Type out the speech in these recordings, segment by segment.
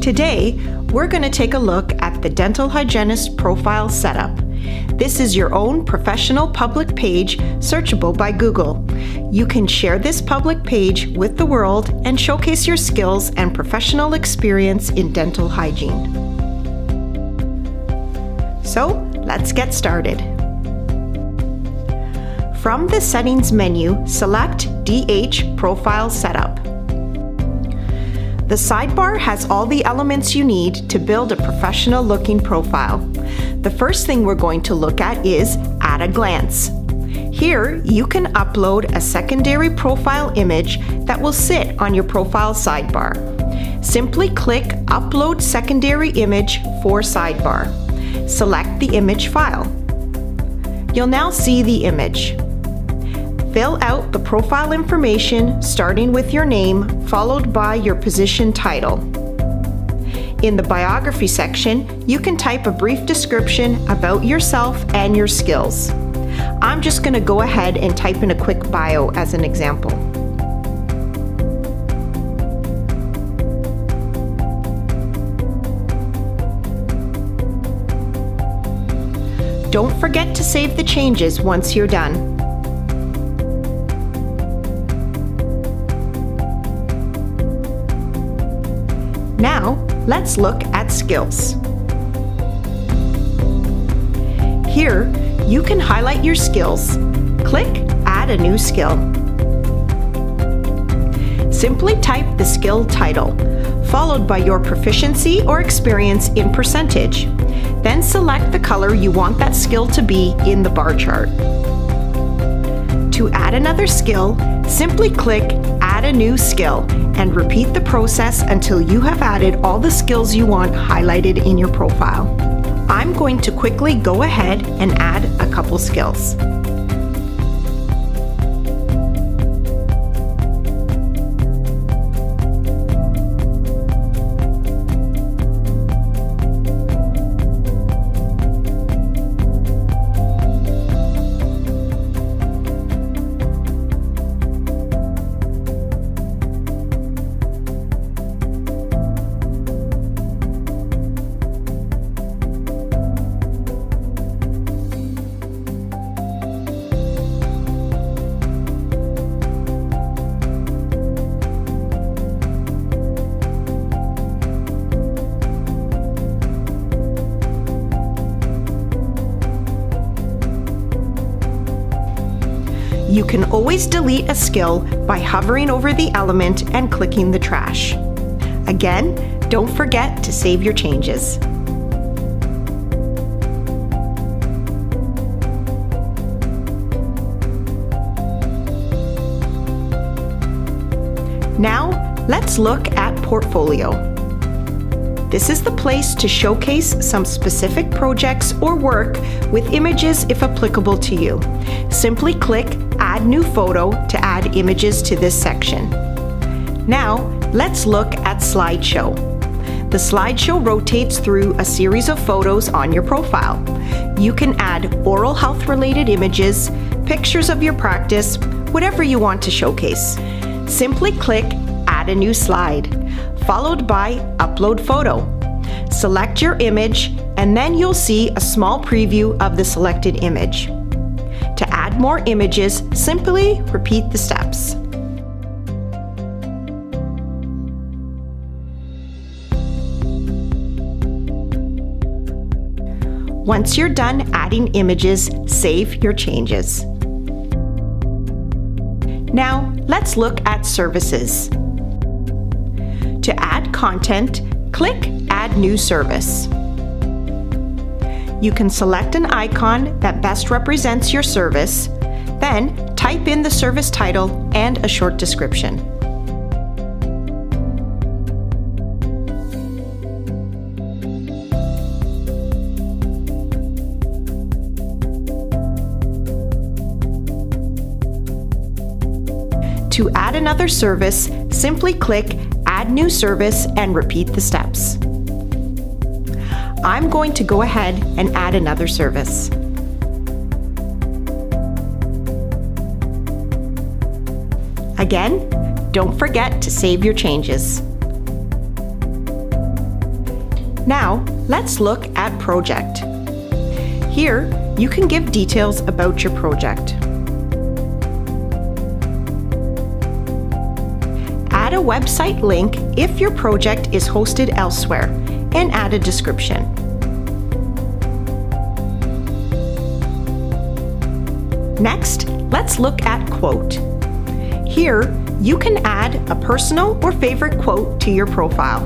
Today, we're going to take a look at the dental hygienist profile setup. This is your own professional public page searchable by Google. You can share this public page with the world and showcase your skills and professional experience in dental hygiene. So, let's get started. From the Settings menu, select DH Profile Setup. The sidebar has all the elements you need to build a professional-looking profile. The first thing we're going to look at is At a Glance. Here, you can upload a secondary profile image that will sit on your profile sidebar. Simply click Upload Secondary Image for Sidebar. Select the image file. You'll now see the image. Fill out the profile information starting with your name, followed by your position title. In the biography section, you can type a brief description about yourself and your skills. I'm just going to go ahead and type in a quick bio as an example. Don't forget to save the changes once you're done. Now, let's look at skills. Here, you can highlight your skills. Click Add a new skill. Simply type the skill title, followed by your proficiency or experience in percentage. Then select the color you want that skill to be in the bar chart. To add another skill, simply click Add a new skill and repeat the process until you have added all the skills you want highlighted in your profile. I'm going to quickly go ahead and add a couple skills. You can always delete a skill by hovering over the element and clicking the trash. Again, don't forget to save your changes. Now, let's look at Portfolio. This is the place to showcase some specific projects or work with images if applicable to you. Simply click Add New Photo to add images to this section. Now, let's look at Slideshow. The slideshow rotates through a series of photos on your profile. You can add oral health related images, pictures of your practice, whatever you want to showcase. Simply click Add a new slide, followed by Upload Photo. Select your image, and then you'll see a small preview of the selected image. To add more images, simply repeat the steps. Once you're done adding images, save your changes. Now, let's look at services. To add content, click Add New Service. You can select an icon that best represents your service, then type in the service title and a short description. To add another service, simply click Add New Service and repeat the steps. I'm going to go ahead and add another service. Again, don't forget to save your changes. Now, let's look at Project. Here, you can give details about your project. Add a website link if your project is hosted elsewhere, and add a description. Next, let's look at Quote. Here, you can add a personal or favorite quote to your profile.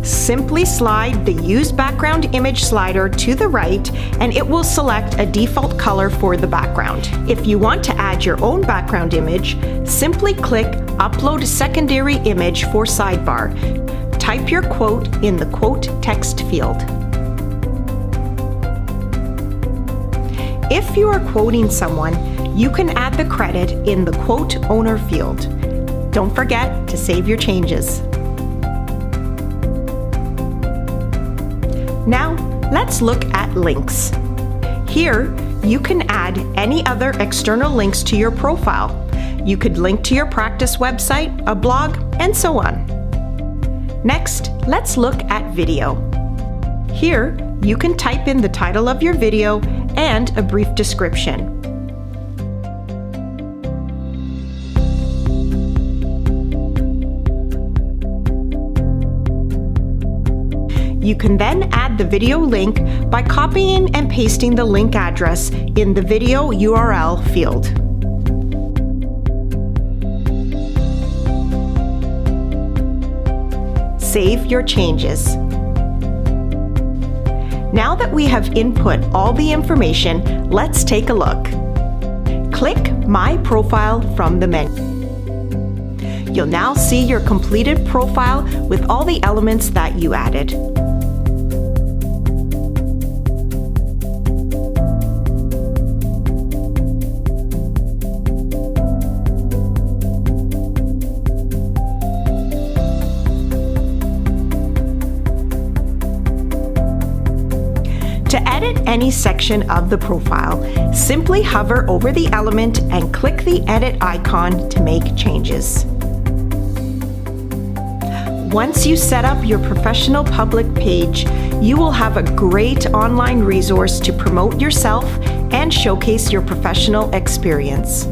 Simply slide the Use Background Image slider to the right and it will select a default color for the background. If you want to add your own background image, simply click Upload Secondary Image for Sidebar. Type your quote in the quote text field. If you are quoting someone, you can add the credit in the Quote Owner field. Don't forget to save your changes. Now, let's look at links. Here, you can add any other external links to your profile. You could link to your practice website, a blog, and so on. Next, let's look at video. Here, you can type in the title of your video and a brief description. You can then add the video link by copying and pasting the link address in the video URL field. Save your changes. Now that we have input all the information, let's take a look. Click My Profile from the menu. You'll now see your completed profile with all the elements that you added. To edit any section of the profile, simply hover over the element and click the edit icon to make changes. Once you set up your professional public page, you will have a great online resource to promote yourself and showcase your professional experience.